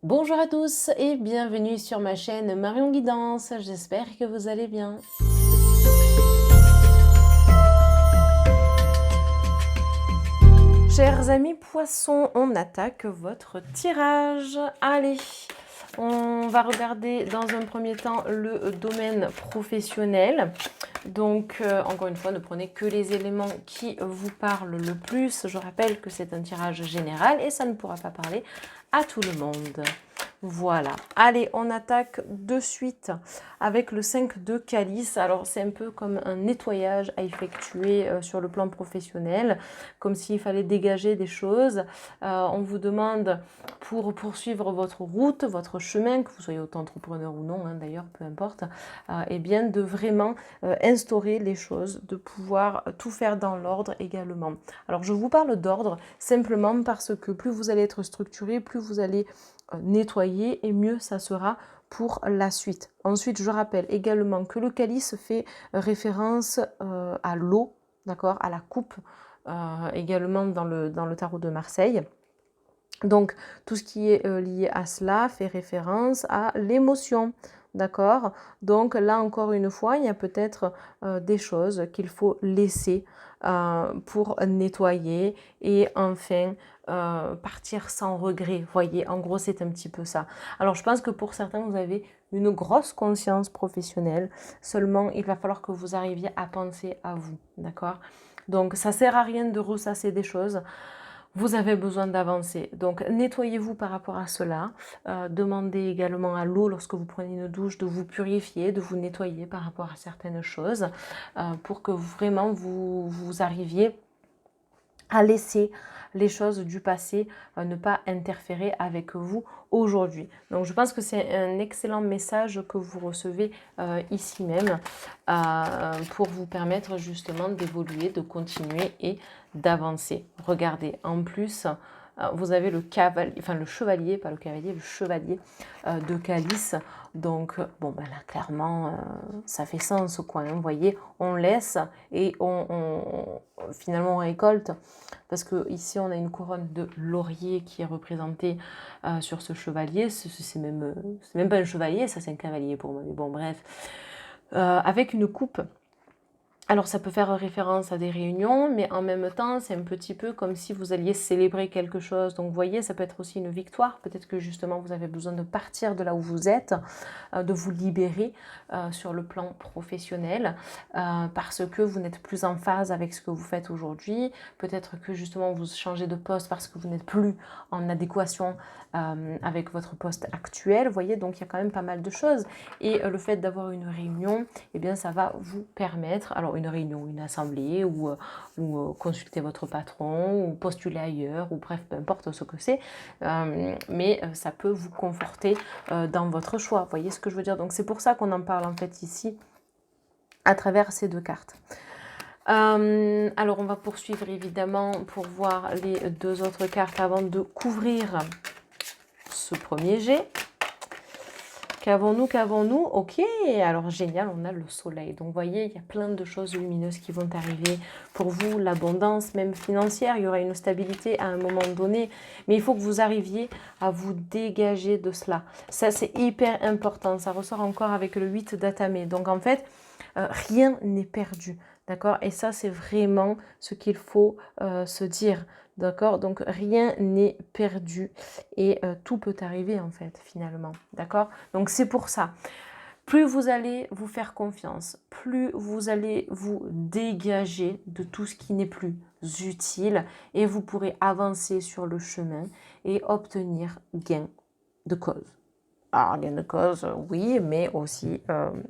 Bonjour à tous et bienvenue sur ma chaîne Marion Guidance, j'espère que vous allez bien. Chers amis poissons, on attaque votre tirage. Allez, on va regarder dans un premier temps le domaine professionnel. Donc, encore une fois, ne prenez que les éléments qui vous parlent le plus. Je rappelle que c'est un tirage général et ça ne pourra pas parler à tout le monde. Voilà. Allez, on attaque de suite avec le 5 de calice. Alors, c'est un peu comme un nettoyage à effectuer sur le plan professionnel, comme s'il fallait dégager des choses. On vous demande, pour poursuivre votre route, votre chemin, que vous soyez auto-entrepreneur ou non, hein, d'ailleurs, peu importe, eh bien, de vraiment instaurer les choses, de pouvoir tout faire dans l'ordre également. Alors, je vous parle d'ordre simplement parce que plus vous allez être structuré, plus vous allez nettoyer et mieux ça sera pour la suite. Ensuite, je rappelle également que le calice fait référence à l'eau, d'accord, à la coupe, également dans le tarot de Marseille. Donc, tout ce qui est lié à cela fait référence à l'émotion, d'accord? Donc, là, encore une fois, il y a peut-être des choses qu'il faut laisser pour nettoyer et enfin partir sans regret. Voyez, en gros, c'est un petit peu ça. Alors, je pense que pour certains, vous avez une grosse conscience professionnelle. Seulement, il va falloir que vous arriviez à penser à vous, d'accord? Donc, ça sert à rien de ressasser des choses. Vous avez besoin d'avancer. Donc, nettoyez-vous par rapport à cela. Demandez également à l'eau, lorsque vous prenez une douche, de vous purifier, de vous nettoyer par rapport à certaines choses pour que vraiment vous arriviez à laisser les choses du passé ne pas interférer avec vous aujourd'hui. Donc je pense que c'est un excellent message que vous recevez ici même pour vous permettre justement d'évoluer, de continuer et d'avancer. Regardez, en plus, vous avez le cavalier, enfin le chevalier, pas le cavalier, le chevalier de calice. Donc, bon, ben là, clairement, ça fait sens, quoi. Hein, vous voyez, on laisse et finalement, on récolte. Parce que ici, on a une couronne de laurier qui est représentée sur ce chevalier. C'est même pas un chevalier, ça, c'est un cavalier pour moi. Mais bon, bref. Avec une coupe. Alors ça peut faire référence à des réunions, mais en même temps, c'est un petit peu comme si vous alliez célébrer quelque chose. Donc vous voyez, ça peut être aussi une victoire. Peut-être que justement, vous avez besoin de partir de là où vous êtes, de vous libérer sur le plan professionnel, parce que vous n'êtes plus en phase avec ce que vous faites aujourd'hui. Peut-être que justement, vous changez de poste parce que vous n'êtes plus en adéquation avec votre poste actuel. Vous voyez, donc il y a quand même pas mal de choses. Et le fait d'avoir une réunion, eh bien, ça va vous permettre, alors une réunion, une assemblée, ou consulter votre patron, ou postuler ailleurs, ou bref, peu importe ce que c'est, mais ça peut vous conforter dans votre choix. Vous voyez ce que je veux dire? Donc c'est pour ça qu'on en parle en fait ici, à travers ces deux cartes. Alors on va poursuivre évidemment pour voir les deux autres cartes avant de couvrir ce premier jet. Qu'avons-nous? Ok, alors génial, on a le soleil. Donc, vous voyez, il y a plein de choses lumineuses qui vont arriver pour vous. L'abondance, même financière, il y aura une stabilité à un moment donné. Mais il faut que vous arriviez à vous dégager de cela. Ça, c'est hyper important. Ça ressort encore avec le 8 d'Atame. Donc, en fait, rien n'est perdu. D'accord? Et ça, c'est vraiment ce qu'il faut se dire. D'accord? Donc, rien n'est perdu et tout peut arriver en fait, finalement. D'accord? Donc, c'est pour ça. Plus vous allez vous faire confiance, plus vous allez vous dégager de tout ce qui n'est plus utile et vous pourrez avancer sur le chemin et obtenir gain de cause. Alors, gain de cause, oui, mais aussi,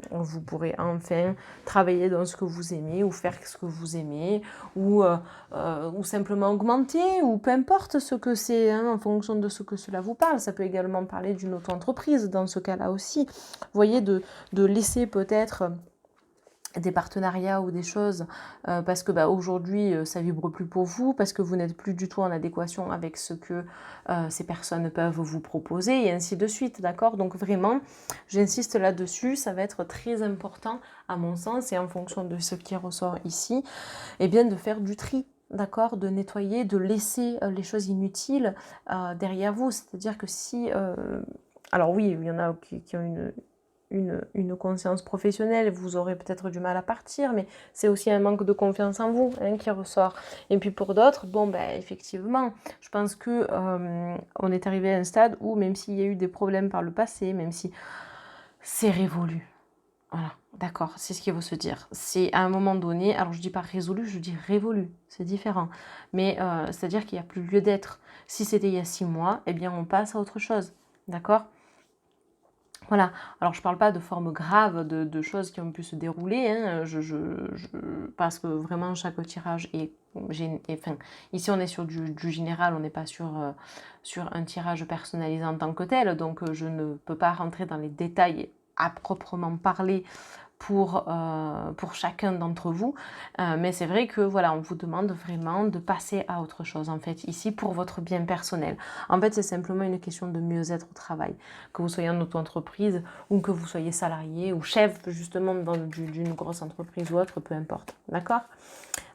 vous pourrez enfin travailler dans ce que vous aimez ou faire ce que vous aimez ou simplement augmenter ou peu importe ce que c'est hein, en fonction de ce que cela vous parle. Ça peut également parler d'une auto-entreprise dans ce cas-là aussi. Vous voyez, de laisser peut-être des partenariats ou des choses parce que aujourd'hui ça vibre plus pour vous, parce que vous n'êtes plus du tout en adéquation avec ce que ces personnes peuvent vous proposer et ainsi de suite, d'accord? Donc vraiment, j'insiste là-dessus, ça va être très important à mon sens et en fonction de ce qui ressort ici, eh bien de faire du tri. d'accord, de nettoyer, de laisser les choses inutiles derrière vous. C'est-à-dire que si... alors oui, il y en a qui ont une conscience professionnelle, vous aurez peut-être du mal à partir, mais c'est aussi un manque de confiance en vous hein, qui ressort. Et puis pour d'autres, bon, ben, effectivement, je pense que on est arrivé à un stade où même s'il y a eu des problèmes par le passé, même si c'est révolu, voilà, d'accord, c'est ce qu'il faut se dire. C'est à un moment donné, alors je dis pas résolu, je dis révolu, c'est différent. Mais c'est-à-dire qu'il n'y a plus lieu d'être. Si c'était il y a 6 mois, eh bien on passe à autre chose, d'accord? Voilà, alors je ne parle pas de formes graves, de choses qui ont pu se dérouler, hein, parce que vraiment chaque tirage est... Enfin, ici on est sur du général, on n'est pas sur un tirage personnalisé en tant que tel, donc je ne peux pas rentrer dans les détails à proprement parler pour chacun d'entre vous. Mais c'est vrai que voilà, on vous demande vraiment de passer à autre chose en fait ici pour votre bien personnel. En fait, c'est simplement une question de mieux-être au travail. Que vous soyez en auto-entreprise ou que vous soyez salarié ou chef justement d'une grosse entreprise ou autre, peu importe. D'accord ?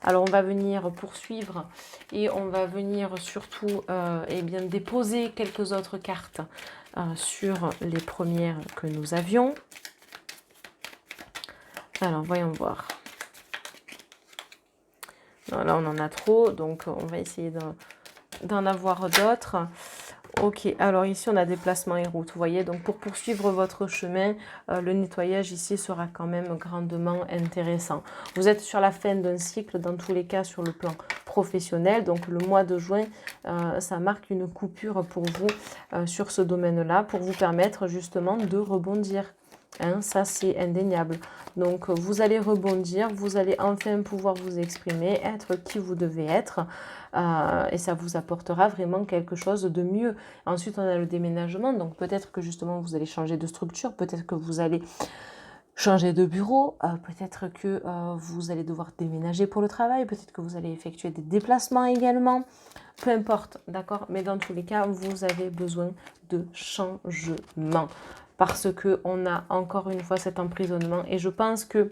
Alors on va venir poursuivre et on va venir surtout eh bien, déposer quelques autres cartes sur les premières que nous avions. Alors, voyons voir. Non, là, on en a trop, donc on va essayer d'en avoir d'autres. Ok, alors ici, on a des placements et routes, vous voyez. Donc, pour poursuivre votre chemin, le nettoyage ici sera quand même grandement intéressant. Vous êtes sur la fin d'un cycle, dans tous les cas, sur le plan professionnel. Donc, le mois de juin, ça marque une coupure pour vous sur ce domaine-là, pour vous permettre justement de rebondir. Hein, ça, c'est indéniable. Donc, vous allez rebondir, vous allez enfin pouvoir vous exprimer, être qui vous devez être. Et ça vous apportera vraiment quelque chose de mieux. Ensuite, on a le déménagement. Donc, peut-être que justement, vous allez changer de structure. Peut-être que vous allez changer de bureau. Peut-être que vous allez devoir déménager pour le travail. Peut-être que vous allez effectuer des déplacements également. Peu importe, d'accord? Mais dans tous les cas, vous avez besoin de changement. Parce qu'on a encore une fois cet emprisonnement. Et je pense que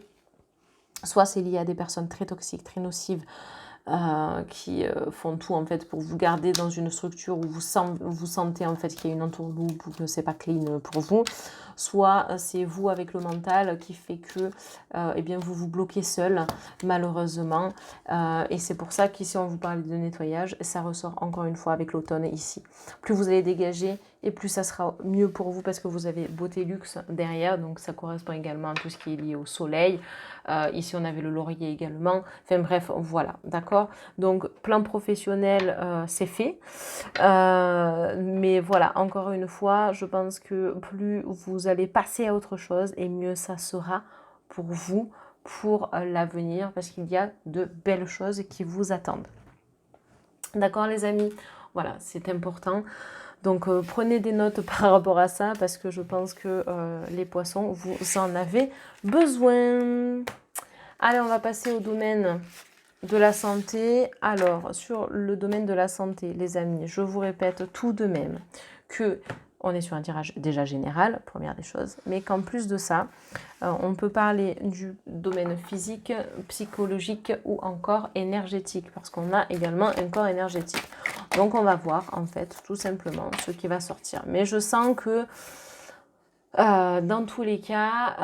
soit c'est lié à des personnes très toxiques, très nocives, qui font tout en fait pour vous garder dans une structure où vous sentez en fait qu'il y a une entourloupe ou que c'est pas clean pour vous, soit c'est vous avec le mental qui fait que eh bien vous vous bloquez seul malheureusement, et c'est pour ça qu'ici on vous parle de nettoyage, ça ressort encore une fois avec l'automne ici. Plus vous allez dégager et plus ça sera mieux pour vous parce que vous avez beauté luxe derrière, donc ça correspond également à tout ce qui est lié au soleil. Ici on avait le laurier également, enfin bref voilà, d'accord. Donc plan professionnel c'est fait, mais voilà, encore une fois je pense que plus vous allez passer à autre chose et mieux ça sera pour vous, pour l'avenir, parce qu'il y a de belles choses qui vous attendent. D'accord les amis, voilà, c'est important. Donc prenez des notes par rapport à ça parce que je pense que les poissons, vous en avez besoin. Allez, on va passer au domaine de la santé. Alors, sur le domaine de la santé, les amis, je vous répète tout de même que on est sur un tirage déjà général, première des choses, mais qu'en plus de ça, on peut parler du domaine physique, psychologique ou encore énergétique, parce qu'on a également un corps énergétique. Donc, on va voir, en fait, tout simplement ce qui va sortir. Mais je sens que dans tous les cas,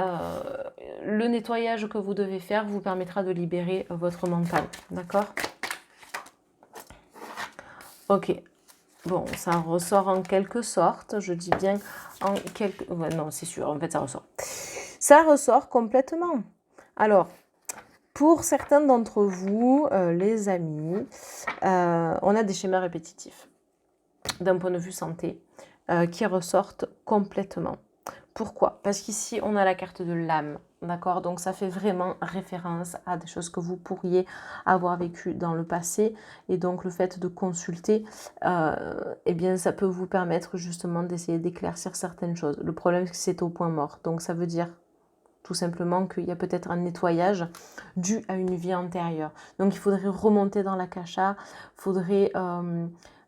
le nettoyage que vous devez faire vous permettra de libérer votre mental. D'accord? Ok. Bon, ça ressort en quelque sorte. Je dis bien en quelque... Ouais, non, c'est sûr. En fait, ça ressort. Ça ressort complètement. Alors, pour certains d'entre vous, les amis, on a des schémas répétitifs d'un point de vue santé qui ressortent complètement. Pourquoi? Parce qu'ici, on a la carte de l'âme, d'accord? Donc, ça fait vraiment référence à des choses que vous pourriez avoir vécues dans le passé. Et donc, le fait de consulter, eh bien, ça peut vous permettre justement d'essayer d'éclaircir certaines choses. Le problème, c'est que c'est au point mort. Donc, ça veut dire tout simplement qu'il y a peut-être un nettoyage dû à une vie antérieure. Donc, il faudrait remonter dans l'akasha, il faudrait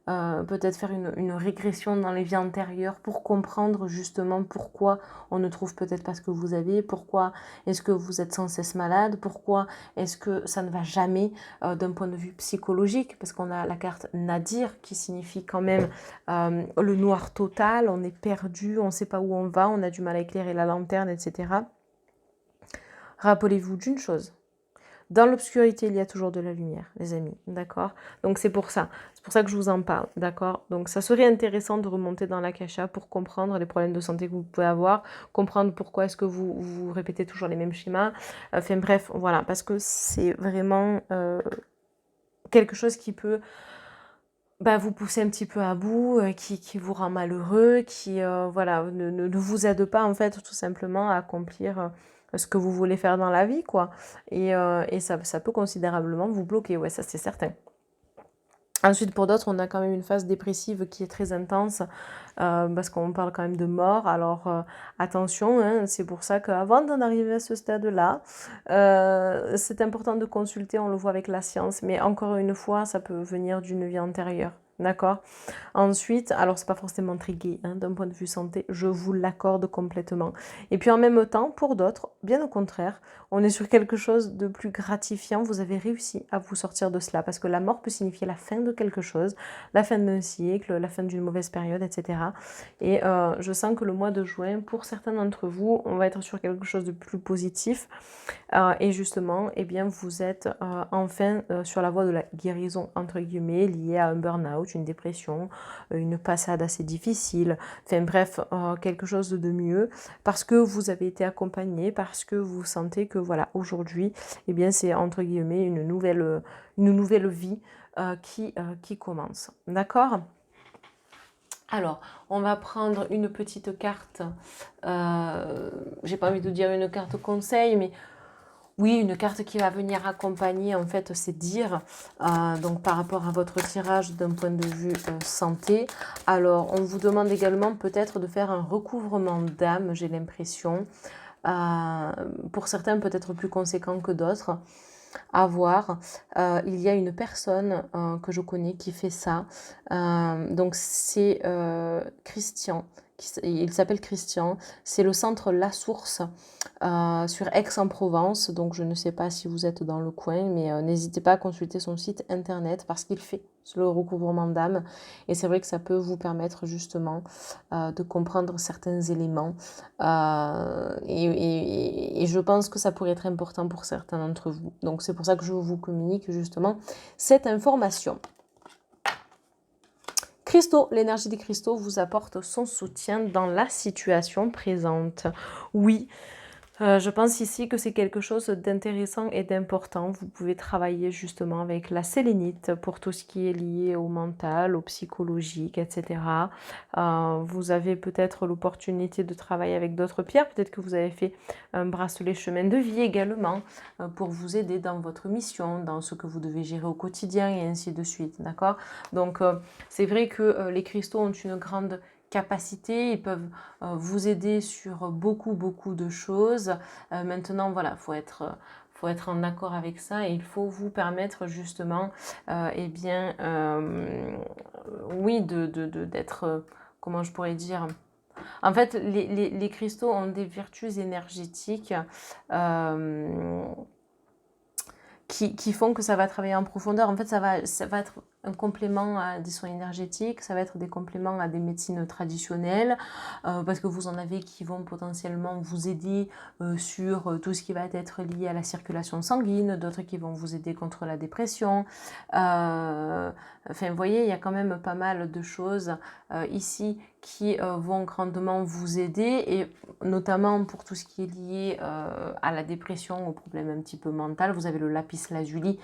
peut-être faire une régression dans les vies antérieures pour comprendre justement pourquoi on ne trouve peut-être pas ce que vous avez, pourquoi est-ce que vous êtes sans cesse malade, pourquoi est-ce que ça ne va jamais d'un point de vue psychologique, parce qu'on a la carte Nadir qui signifie quand même le noir total, on est perdu, on ne sait pas où on va, on a du mal à éclairer la lanterne, etc. Rappelez-vous d'une chose. Dans l'obscurité, il y a toujours de la lumière, les amis, d'accord? Donc c'est pour ça que je vous en parle, d'accord? Donc ça serait intéressant de remonter dans l'Akasha pour comprendre les problèmes de santé que vous pouvez avoir, comprendre pourquoi est-ce que vous répétez toujours les mêmes schémas. Enfin bref, voilà, parce que c'est vraiment quelque chose qui peut vous pousser un petit peu à bout, qui vous rend malheureux, qui voilà, ne vous aide pas en fait tout simplement à accomplir ce que vous voulez faire dans la vie, quoi. Et ça peut considérablement vous bloquer, ouais, ça c'est certain. Ensuite, pour d'autres, on a quand même une phase dépressive qui est très intense parce qu'on parle quand même de mort. Alors, attention, hein, c'est pour ça qu'avant d'en arriver à ce stade-là, c'est important de consulter, on le voit avec la science. Mais encore une fois, ça peut venir d'une vie antérieure. D'accord? Ensuite, alors c'est pas forcément très gai hein, d'un point de vue santé, je vous l'accorde complètement. Et puis en même temps, pour d'autres, bien au contraire, on est sur quelque chose de plus gratifiant. Vous avez réussi à vous sortir de cela parce que la mort peut signifier la fin de quelque chose, la fin d'un cycle, la fin d'une mauvaise période, etc. Et je sens que le mois de juin, pour certains d'entre vous, on va être sur quelque chose de plus positif. Et justement, eh bien, vous êtes enfin sur la voie de la guérison, entre guillemets, liée à un burn-out, une dépression, une passade assez difficile, enfin bref, quelque chose de mieux, parce que vous avez été accompagné, parce que vous sentez que voilà, aujourd'hui, eh bien, c'est entre guillemets une nouvelle vie qui commence. D'accord ? Alors, on va prendre une petite carte, j'ai pas envie de dire une carte conseil, mais oui, une carte qui va venir accompagner, en fait, c'est dire, donc par rapport à votre tirage d'un point de vue santé. Alors, on vous demande également peut-être de faire un recouvrement d'âme, j'ai l'impression. Pour certains, peut-être plus conséquent que d'autres. À voir. Il y a une personne que je connais qui fait ça. Donc, c'est Christian. Il s'appelle Christian. C'est le centre La Source sur Aix-en-Provence. Donc, je ne sais pas si vous êtes dans le coin, mais n'hésitez pas à consulter son site internet parce qu'il fait le recouvrement d'âme. Et c'est vrai que ça peut vous permettre justement de comprendre certains éléments. Et je pense que ça pourrait être important pour certains d'entre vous. Donc, c'est pour ça que je vous communique justement cette information. Cristaux, l'énergie des cristaux vous apporte son soutien dans la situation présente. Oui, je pense ici que c'est quelque chose d'intéressant et d'important. Vous pouvez travailler justement avec la sélénite pour tout ce qui est lié au mental, au psychologique, etc. Vous avez peut-être l'opportunité de travailler avec d'autres pierres. Peut-être que vous avez fait un bracelet chemin de vie également pour vous aider dans votre mission, dans ce que vous devez gérer au quotidien et ainsi de suite. D'accord ? Donc, c'est vrai que les cristaux ont une grande capacité, ils peuvent vous aider sur beaucoup de choses. Maintenant, voilà, faut être en accord avec ça et il faut vous permettre justement, eh bien, oui, d'être, comment je pourrais dire, en fait, les cristaux ont des vertus énergétiques qui font que ça va travailler en profondeur. En fait, ça va être un complément à des soins énergétiques, ça va être des compléments à des médecines traditionnelles, parce que vous en avez qui vont potentiellement vous aider sur tout ce qui va être lié à la circulation sanguine, d'autres qui vont vous aider contre la dépression. Enfin, vous voyez, il y a quand même pas mal de choses ici qui vont grandement vous aider, et notamment pour tout ce qui est lié à la dépression, au problème un petit peu mental. Vous avez le lapis lazuli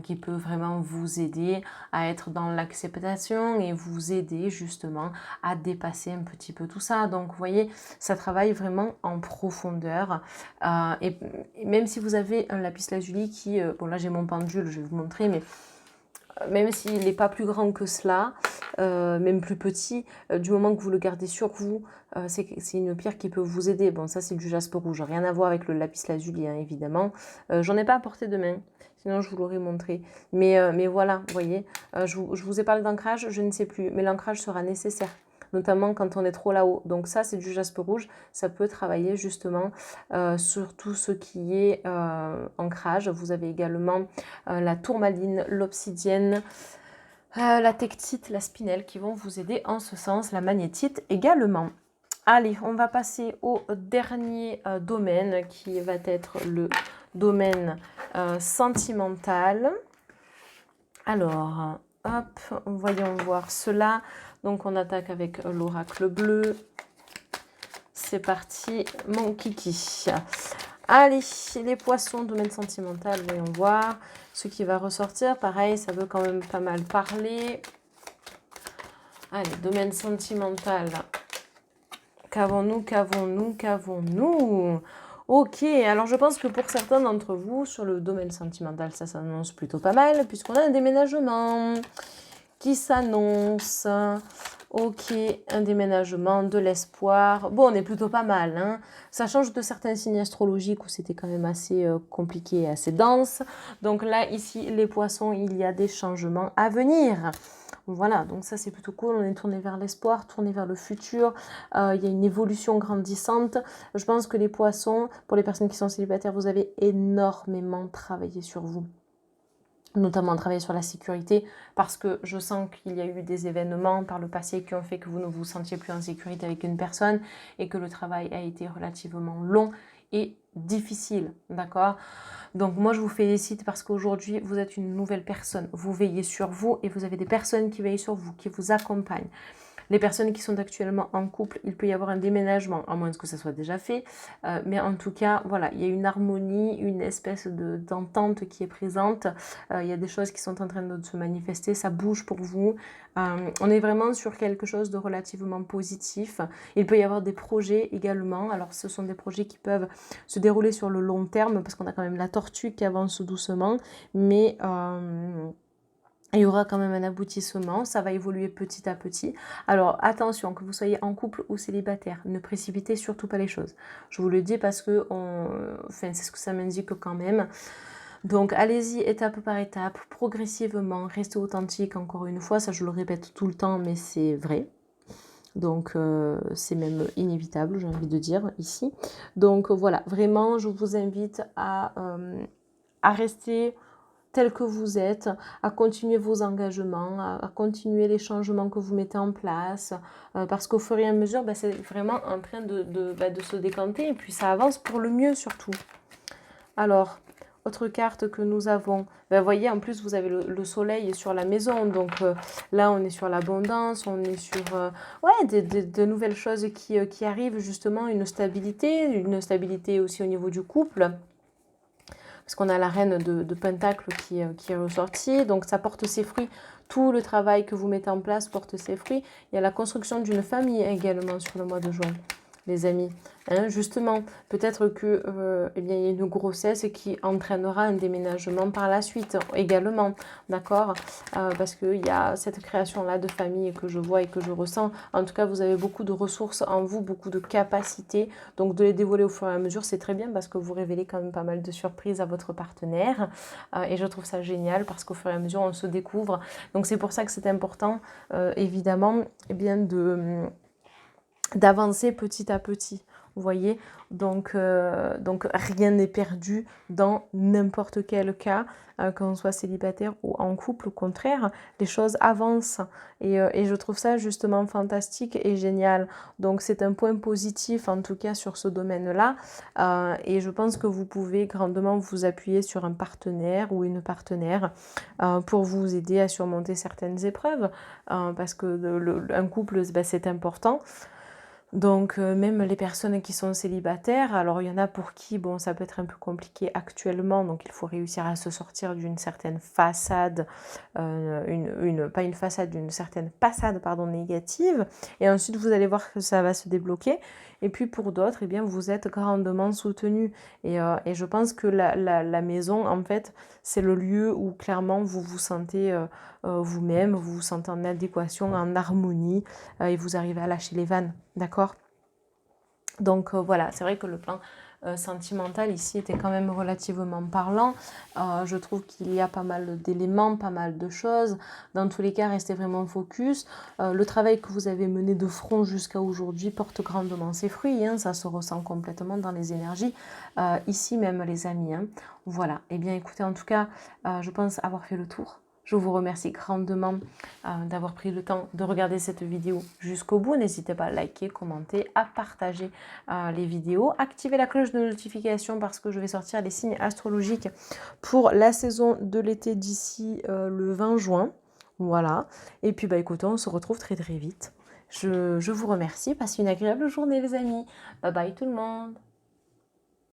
qui peut vraiment vous aider à être dans l'acceptation et vous aider justement à dépasser un petit peu tout ça. Donc vous voyez, ça travaille vraiment en profondeur. Et même si vous avez un lapis lazuli qui, bon là j'ai mon pendule, je vais vous montrer, mais même s'il n'est pas plus grand que cela, même plus petit, du moment que vous le gardez sur vous, c'est une pierre qui peut vous aider. Bon, ça c'est du jaspe rouge, rien à voir avec le lapis lazuli, hein, évidemment. J'en ai pas à portée de main. sinon je vous l'aurais montré. Mais voilà, vous voyez, je vous ai parlé d'ancrage, je ne sais plus, mais l'ancrage sera nécessaire, notamment quand on est trop là-haut. Donc ça, c'est du jaspe rouge, ça peut travailler justement sur tout ce qui est ancrage. Vous avez également la tourmaline, l'obsidienne, la tectite, la spinelle qui vont vous aider en ce sens, la magnétite également. Allez, on va passer au dernier domaine qui va être le domaine sentimental. Alors, hop, voyons voir cela. Donc, on attaque avec l'oracle bleu. C'est parti, mon kiki. Allez, les poissons, domaine sentimental, voyons voir. Ce qui va ressortir, pareil, ça veut quand même pas mal parler. Allez, domaine sentimental. Qu'avons-nous, qu'avons-nous, qu'avons-nous? Ok, alors je pense que pour certains d'entre vous, sur le domaine sentimental, ça s'annonce plutôt pas mal, puisqu'on a un déménagement qui s'annonce. Ok, un déménagement, de l'espoir. Bon, on est plutôt pas mal, hein. Ça change de certains signes astrologiques où c'était quand même assez compliqué et assez dense. Donc là, ici, les poissons, il y a des changements à venir. Voilà, donc ça c'est plutôt cool, on est tourné vers l'espoir, tourné vers le futur, il y a une évolution grandissante. Je pense que les poissons, pour les personnes qui sont célibataires, vous avez énormément travaillé sur vous, notamment travailler sur la sécurité, parce que je sens qu'il y a eu des événements par le passé qui ont fait que vous ne vous sentiez plus en sécurité avec une personne et que le travail a été relativement long et difficile, d'accord? Donc moi je vous félicite parce qu'aujourd'hui vous êtes une nouvelle personne, vous veillez sur vous et vous avez des personnes qui veillent sur vous, qui vous accompagnent. Les personnes qui sont actuellement en couple, il peut y avoir un déménagement, à moins que ça soit déjà fait. Mais en tout cas, voilà, il y a une harmonie, une espèce d'entente qui est présente. Il y a des choses qui sont en train de se manifester, ça bouge pour vous. On est vraiment sur quelque chose de relativement positif. Il peut y avoir des projets également. Alors, ce sont des projets qui peuvent se dérouler sur le long terme parce qu'on a quand même la tortue qui avance doucement. Mais il y aura quand même un aboutissement, ça va évoluer petit à petit. Alors attention, que vous soyez en couple ou célibataire, ne précipitez surtout pas les choses. Je vous le dis parce que c'est ce que ça m'indique quand même. Donc allez-y étape par étape, progressivement, restez authentique encore une fois, ça je le répète tout le temps mais c'est vrai. Donc c'est même inévitable, j'ai envie de dire ici. Donc voilà, vraiment je vous invite à rester tel que vous êtes, à continuer vos engagements, à continuer les changements que vous mettez en place, parce qu'au fur et à mesure, c'est vraiment en train de se décanter, et puis ça avance pour le mieux surtout. Alors, autre carte que nous avons, vous voyez, en plus vous avez le soleil sur la maison, donc là on est sur l'abondance, on est sur de nouvelles choses qui arrivent, justement, une stabilité aussi au niveau du couple. Parce qu'on a la reine de Pentacle qui est ressortie, donc ça porte ses fruits. Tout le travail que vous mettez en place porte ses fruits. Il y a la construction d'une famille également sur le mois de juin, les amis. Hein, justement, peut-être que il y a une grossesse qui entraînera un déménagement par la suite également, d'accord, parce qu'il y a cette création-là de famille que je vois et que je ressens. En tout cas, vous avez beaucoup de ressources en vous, beaucoup de capacités, donc de les dévoiler au fur et à mesure, c'est très bien parce que vous révélez quand même pas mal de surprises à votre partenaire, et je trouve ça génial parce qu'au fur et à mesure, on se découvre. Donc c'est pour ça que c'est important, évidemment, d'avancer petit à petit. Vous voyez, donc rien n'est perdu dans n'importe quel cas, qu'on soit célibataire ou en couple. Au contraire, les choses avancent et je trouve ça justement fantastique et génial. Donc c'est un point positif en tout cas sur ce domaine-là, et je pense que vous pouvez grandement vous appuyer sur un partenaire ou une partenaire pour vous aider à surmonter certaines épreuves, parce que un couple, c'est important. Donc même les personnes qui sont célibataires, alors il y en a pour qui ça peut être un peu compliqué actuellement, donc il faut réussir à se sortir d'une certaine façade, pas une façade, d'une certaine passade négative, et ensuite vous allez voir que ça va se débloquer. Et puis pour d'autres, eh bien, vous êtes grandement soutenus, et je pense que la maison, en fait, c'est le lieu où clairement vous vous sentez vous-même, vous vous sentez en adéquation, en harmonie, et vous arrivez à lâcher les vannes, d'accord ? Donc voilà, c'est vrai que le plan sentimental ici était quand même relativement parlant. Je trouve qu'il y a pas mal d'éléments, pas mal de choses. Dans tous les cas, restez vraiment focus. Le travail que vous avez mené de front jusqu'à aujourd'hui porte grandement ses fruits. Hein, ça se ressent complètement dans les énergies. Ici même, les amis. Hein. Voilà. Eh bien, écoutez, en tout cas, je pense avoir fait le tour. Je vous remercie grandement d'avoir pris le temps de regarder cette vidéo jusqu'au bout. N'hésitez pas à liker, commenter, à partager les vidéos. Activez la cloche de notification parce que je vais sortir les signes astrologiques pour la saison de l'été d'ici le 20 juin. Voilà. Et puis, bah, écoutez, on se retrouve très très vite. Je vous remercie. Passez une agréable journée, les amis. Bye bye tout le monde.